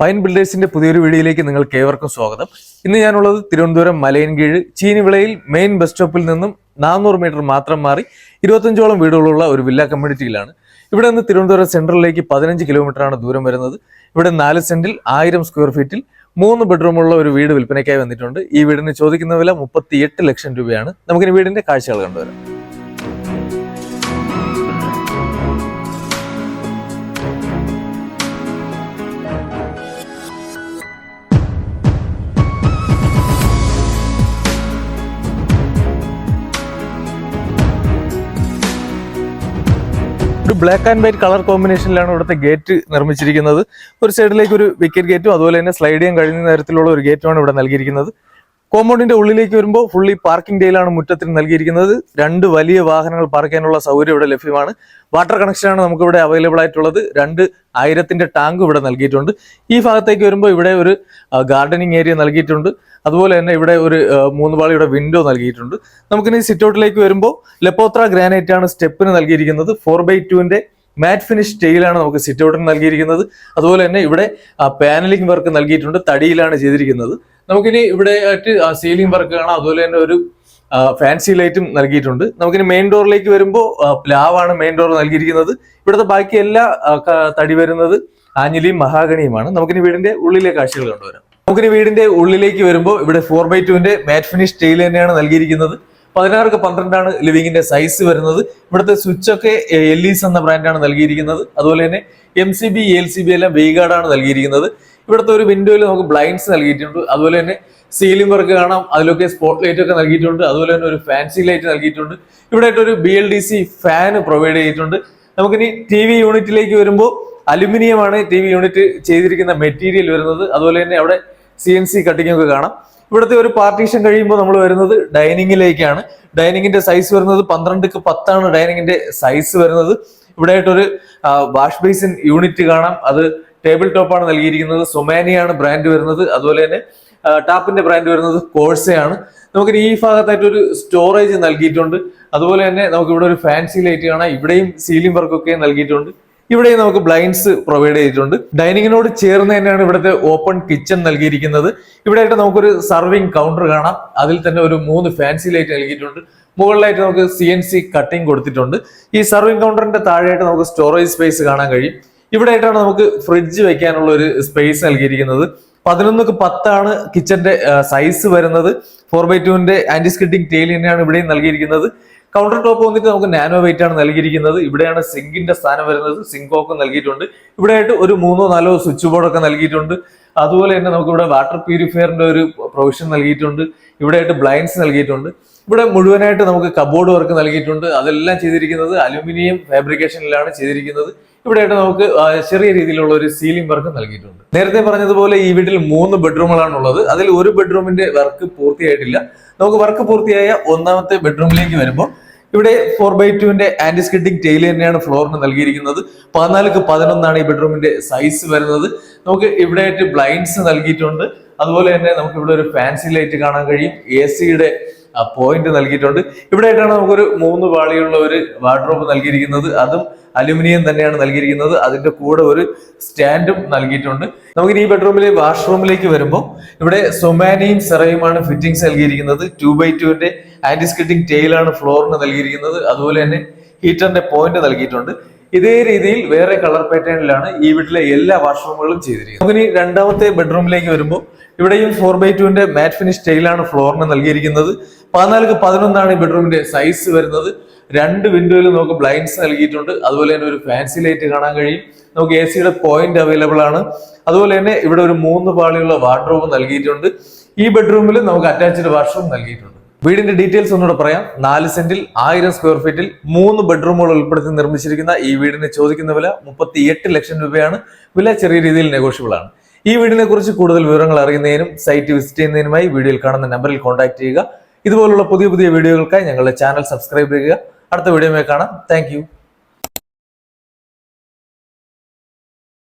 Pine ബിൽഡേഴ്സിന്റെ പുതിയൊരു വീഡിയോയിലേക്ക് നിങ്ങൾക്ക് ഏവർക്കും സ്വാഗതം. ഇന്ന് ഞാനുള്ളത് തിരുവനന്തപുരം മലയൻകീഴ് ചീനിവിളയിൽ മെയിൻ ബസ് സ്റ്റോപ്പിൽ നിന്നും 400 മീറ്റർ മാത്രം മാറി 25ഓളം വീടുകളുള്ള ഒരു വില്ല കമ്മ്യൂണിറ്റിയിലാണ്. ഇവിടെ നിന്ന് തിരുവനന്തപുരം സെൻട്രലിലേക്ക് 15 കിലോമീറ്ററാണ് ദൂരം വരുന്നത്. ഇവിടെ 4 സെന്റിൽ 1000 സ്ക്വയർ ഫീറ്റിൽ 3 ബെഡ്റൂമുള്ള ഒരു വീട് വിൽപ്പനയ്ക്കായി വന്നിട്ടുണ്ട്. ഈ വീടിന് ചോദിക്കുന്ന വില 38 ലക്ഷം രൂപയാണ്. നമുക്കിനി വീടിന്റെ കാഴ്ചകൾ കണ്ടുവരാം. ഒരു ബ്ലാക്ക് ആൻഡ് വൈറ്റ് കളർ കോമ്പിനേഷനിലാണ് ഇവിടുത്തെ ഗേറ്റ് നിർമ്മിച്ചിരിക്കുന്നത്. ഒരു സൈഡിലേക്ക് ഒരു വിക്കറ്റ് ഗേറ്റും അതുപോലെ തന്നെ സ്ലൈഡ് ചെയ്യാൻ കഴിയുന്ന തരത്തിലുള്ള ഒരു ഗേറ്റുമാണ് ഇവിടെ നൽകിയിരിക്കുന്നത്. കോമ്പൗണ്ടിന്റെ ഉള്ളിലേക്ക് വരുമ്പോൾ ഫുള്ളി പാർക്കിംഗ് ഡേയിലാണ് മുറ്റത്തിന് നൽകിയിരിക്കുന്നത്. 2 വലിയ വാഹനങ്ങൾ പാർക്ക് ചെയ്യാനുള്ള സൗകര്യം ഇവിടെ ലഭ്യമാണ്. വാട്ടർ കണക്ഷനാണ് നമുക്ക് ഇവിടെ അവൈലബിൾ ആയിട്ടുള്ളത്. 2000 ടാങ്ക് ഇവിടെ നൽകിയിട്ടുണ്ട്. ഈ ഭാഗത്തേക്ക് വരുമ്പോൾ ഇവിടെ ഒരു ഗാർഡനിങ് ഏരിയ നൽകിയിട്ടുണ്ട്. അതുപോലെ തന്നെ ഇവിടെ ഒരു 3 പാളിയുടെ വിൻഡോ നൽകിയിട്ടുണ്ട്. നമുക്കിനി സിറ്റ് ഔട്ടിലേക്ക് വരുമ്പോൾ ലെപ്പോത്ര ഗ്രാനൈറ്റ് ആണ് സ്റ്റെപ്പിന് നൽകിയിരിക്കുന്നത്. 4x2 മാറ്റ് ഫിനിഷ് സ്റ്റൈലാണ് നമുക്ക് സിറ്റ് ഔട്ടിന് നൽകിയിരിക്കുന്നത്. അതുപോലെ തന്നെ ഇവിടെ പാനലിംഗ് വർക്ക് നൽകിയിട്ടുണ്ട്. തടിയിലാണ് ചെയ്തിരിക്കുന്നത്. നമുക്കിനി ഇവിടെ ആയിട്ട് സീലിംഗ് വർക്ക് കാണാം. അതുപോലെ തന്നെ ഒരു ഫാൻസി ലൈറ്റും നൽകിയിട്ടുണ്ട്. നമുക്കിനി മെയിൻ ഡോറിലേക്ക് വരുമ്പോൾ പ്ലാവാണ് മെയിൻ ഡോർ നൽകിയിരിക്കുന്നത്. ഇവിടുത്തെ ബാക്കി എല്ലാ തടി വരുന്നത് ആഞ്ഞിലിയും മഹാഗണിയുമാണ്. നമുക്കിനി വീടിന്റെ ഉള്ളിലെ കാഴ്ചകൾ കണ്ടുവരാം. നമുക്കിനി വീടിന്റെ ഉള്ളിലേക്ക് വരുമ്പോൾ ഇവിടെ 4x2 മാറ്റ് ഫിനിഷ് സ്റ്റൈൽ തന്നെയാണ് നൽകിയിരിക്കുന്നത്. 16x12 ലിവിങ്ങിന്റെ സൈസ് വരുന്നത്. ഇവിടുത്തെ സ്വിച്ച് ഒക്കെ എല്ലീസ് എന്ന ബ്രാൻഡാണ് നൽകിയിരിക്കുന്നത്. അതുപോലെ തന്നെ MCB LCB എല്ലാം വെയ്ഗാർഡാണ് നൽകിയിരിക്കുന്നത്. ഇവിടുത്തെ ഒരു വിൻഡോയിൽ നമുക്ക് ബ്ലൈൻഡ്സ് നൽകിയിട്ടുണ്ട്. അതുപോലെ തന്നെ സീലിംഗ് വർക്ക് കാണാം. അതിലൊക്കെ സ്പോട്ട് ലൈറ്റ് ഒക്കെ നൽകിയിട്ടുണ്ട്. അതുപോലെ തന്നെ ഒരു ഫാൻസി ലൈറ്റ് നൽകിയിട്ടുണ്ട്. ഇവിടെ ആയിട്ടൊരു BLDC ഫാൻ പ്രൊവൈഡ് ചെയ്തിട്ടുണ്ട്. നമുക്കിനി TV യൂണിറ്റിലേക്ക് വരുമ്പോൾ അലുമിനിയം ആണ് TV യൂണിറ്റ് ചെയ്തിരിക്കുന്ന മെറ്റീരിയൽ വരുന്നത്. അതുപോലെ തന്നെ അവിടെ CNC കട്ടിംഗ് ഒക്കെ കാണാം. ഇവിടുത്തെ ഒരു പാർട്ടീഷൻ കഴിയുമ്പോൾ നമ്മൾ വരുന്നത് ഡൈനിങ്ങിലേക്കാണ്. ഡൈനിങ്ങിന്റെ സൈസ് വരുന്നത് 12x10 ഡൈനിങ്ങിന്റെ സൈസ് വരുന്നത്. ഇവിടെ ആയിട്ടൊരു വാഷ് ബേസിൻ യൂണിറ്റ് കാണാം. അത് ടേബിൾ ടോപ്പാണ് നൽകിയിരിക്കുന്നത്. സൊമാനിയാണ് ബ്രാൻഡ് വരുന്നത്. അതുപോലെ തന്നെ ടാപ്പിന്റെ ബ്രാൻഡ് വരുന്നത് കോഴ്സയാണ്. നമുക്ക് ഈ ഭാഗത്തായിട്ട് ഒരു സ്റ്റോറേജ് നൽകിയിട്ടുണ്ട്. അതുപോലെ തന്നെ നമുക്ക് ഇവിടെ ഒരു ഫാൻസി ലൈറ്റ് കാണാം. ഇവിടെയും സീലിംഗ് വർക്കൊക്കെ നൽകിയിട്ടുണ്ട്. ഇവിടെ നമുക്ക് ബ്ലൈൻഡ്സ് പ്രൊവൈഡ് ചെയ്തിട്ടുണ്ട്. ഡൈനിങ്ങിനോട് ചേർന്ന് തന്നെയാണ് ഇവിടുത്തെ ഓപ്പൺ കിച്ചൺ നൽകിയിരിക്കുന്നത്. ഇവിടെ ആയിട്ട് നമുക്കൊരു സർവിംഗ് കൗണ്ടർ കാണാം. അതിൽ തന്നെ ഒരു 3 ഫാൻസി ലൈറ്റ് നൽകിയിട്ടുണ്ട്. മുകളിലായിട്ട് നമുക്ക് CNC കട്ടിംഗ് കൊടുത്തിട്ടുണ്ട്. ഈ സർവിംഗ് കൗണ്ടറിന്റെ താഴെയായിട്ട് നമുക്ക് സ്റ്റോറേജ് സ്പേസ് കാണാൻ കഴിയും. ഇവിടെ ആയിട്ടാണ് നമുക്ക് ഫ്രിഡ്ജ് വെക്കാനുള്ള ഒരു സ്പേസ് നൽകിയിരിക്കുന്നത്. 11x10 കിച്ചന്റെ സൈസ് വരുന്നത്. 4x2 ആന്റി സ്കിഡിംഗ് ടെയിൽ തന്നെയാണ് ഇവിടെയും നൽകിയിരിക്കുന്നത്. കൗണ്ടർ ടോപ്പ് വന്നിട്ട് നമുക്ക് നാനോ വെയിറ്റ് ആണ് നൽകിയിരിക്കുന്നത്. ഇവിടെയാണ് സിങ്കിന്റെ സ്ഥാനം വരുന്നത്. സിങ്കൊക്കെ നൽകിയിട്ടുണ്ട്. ഇവിടെ ആയിട്ട് ഒരു 3-4 സ്വിച്ച് ബോർഡ് ഒക്കെ നൽകിയിട്ടുണ്ട്. അതുപോലെ തന്നെ നമുക്ക് ഇവിടെ വാട്ടർ പ്യൂരിഫയറിന്റെ ഒരു പ്രൊവിഷൻ നൽകിയിട്ടുണ്ട്. ഇവിടെ ആയിട്ട് ബ്ലൈൻഡ്സ് നൽകിയിട്ടുണ്ട്. ഇവിടെ മുഴുവനായിട്ട് നമുക്ക് കബോർഡ് വർക്ക് നൽകിയിട്ടുണ്ട്. അതെല്ലാം ചെയ്തിരിക്കുന്നത് അലുമിനിയം ഫാബ്രിക്കേഷനിലാണ് ചെയ്തിരിക്കുന്നത്. ഇവിടെ ആയിട്ട് നമുക്ക് ചെറിയ രീതിയിലുള്ള ഒരു സീലിംഗ് വർക്ക് നൽകിയിട്ടുണ്ട്. നേരത്തെ പറഞ്ഞതുപോലെ ഈ വീട്ടിൽ 3 ബെഡ്റൂമുകളാണ് ഉള്ളത്. അതിൽ ഒരു ബെഡ്റൂമിന്റെ വർക്ക് പൂർത്തിയായിട്ടില്ല. നമുക്ക് വർക്ക് പൂർത്തിയായ 1ാമത്തെ ബെഡ്റൂമിലേക്ക് വരുമ്പോൾ ഇവിടെ 4x2 ആന്റി സ്കിഡിംഗ് ടെയിൽ തന്നെയാണ് ഫ്ലോറിന് നൽകിയിരിക്കുന്നത്. 14x11 ഈ ബെഡ്റൂമിന്റെ സൈസ് വരുന്നത്. നമുക്ക് ഇവിടെ ആയിട്ട് ബ്ലൈൻഡ്സ് നൽകിയിട്ടുണ്ട്. അതുപോലെ തന്നെ നമുക്ക് ഇവിടെ ഒരു ഫാൻസി ലൈറ്റ് കാണാൻ കഴിയും. AC-യുടെ പോയിന്റ് നൽകിയിട്ടുണ്ട്. ഇവിടെ ആയിട്ടാണ് നമുക്കൊരു 3 പാളിയുള്ള ഒരു വാർഡ്രോബ് നൽകിയിരിക്കുന്നത്. അതും അലുമിനിയം തന്നെയാണ് നൽകിയിരിക്കുന്നത്. അതിന്റെ കൂടെ ഒരു സ്റ്റാൻഡും നൽകിയിട്ടുണ്ട്. നമുക്ക് ഈ ബെഡ്റൂമിലെ വാഷ്റൂമിലേക്ക് വരുമ്പോൾ ഇവിടെ സൊമാനിയും സെറയുമാണ് ഫിറ്റിംഗ്സ് നൽകിയിരിക്കുന്നത്. 2x2 ആന്റി സ്കിഡിംഗ് ടെയിലാണ് ഫ്ലോറിന് നൽകിയിരിക്കുന്നത്. അതുപോലെ തന്നെ ഹീറ്ററിന്റെ പോയിന്റ് നൽകിയിട്ടുണ്ട്. ഇതേ രീതിയിൽ വേറെ കളർ പാറ്റേണിലാണ് ഈ വീട്ടിലെ എല്ലാ വാഷ്റൂമുകളും ചെയ്തിരിക്കുന്നത്. നമുക്ക് ഇനി 2ാമത്തെ ബെഡ്റൂമിലേക്ക് വരുമ്പോൾ ഇവിടെയും 4x2 മാറ്റ് ഫിനിഷ് ടെയിലാണ് ഫ്ലോറിന് നൽകിയിരിക്കുന്നത്. 14x11 ഈ ബെഡ്റൂമിന്റെ സൈസ് വരുന്നത്. 2 വിൻഡോയിൽ നമുക്ക് ബ്ലൈൻഡ്സ് നൽകിയിട്ടുണ്ട്. അതുപോലെ തന്നെ ഒരു ഫാൻസി ലൈറ്റ് കാണാൻ കഴിയും. നമുക്ക് AC-യുടെ പോയിന്റ് അവൈലബിൾ ആണ്. അതുപോലെ തന്നെ ഇവിടെ ഒരു 3 പാളിയുള്ള വാർഡ്രോബ് നൽകിയിട്ടുണ്ട്. ഈ ബെഡ്റൂമിൽ നമുക്ക് അറ്റാച്ച്ഡ് വാഷ്റൂം നൽകിയിട്ടുണ്ട്. വീടിന്റെ ഡീറ്റെയിൽസ് ഒന്നുകൂടെ പറയാം. 4 സെന്റിൽ 1000 സ്ക്വയർ ഫീറ്റിൽ 3 ബെഡ്റൂമുകൾ ഉൾപ്പെടുത്തി നിർമ്മിച്ചിരിക്കുന്ന ഈ വീടിന് ചോദിക്കുന്ന വില 38 ലക്ഷം രൂപയാണ്. വില ചെറിയ രീതിയിൽ നെഗോഷ്യബിൾ ആണ്. ഈ വീടിനെ കുറിച്ച് കൂടുതൽ വിവരങ്ങൾ അറിയുന്നതിനും സൈറ്റ് വിസിറ്റ് ചെയ്യുന്നതിനുമായി വീഡിയോയിൽ കാണുന്ന നമ്പറിൽ കോൺടാക്ട് ചെയ്യുക. ഇതുപോലുള്ള പുതിയ വീഡിയോകൾക്കായി ഞങ്ങളുടെ ചാനൽ സബ്സ്ക്രൈബ് ചെയ്യുക. അടുത്ത വീഡിയോയിൽ കാണാം. താങ്ക്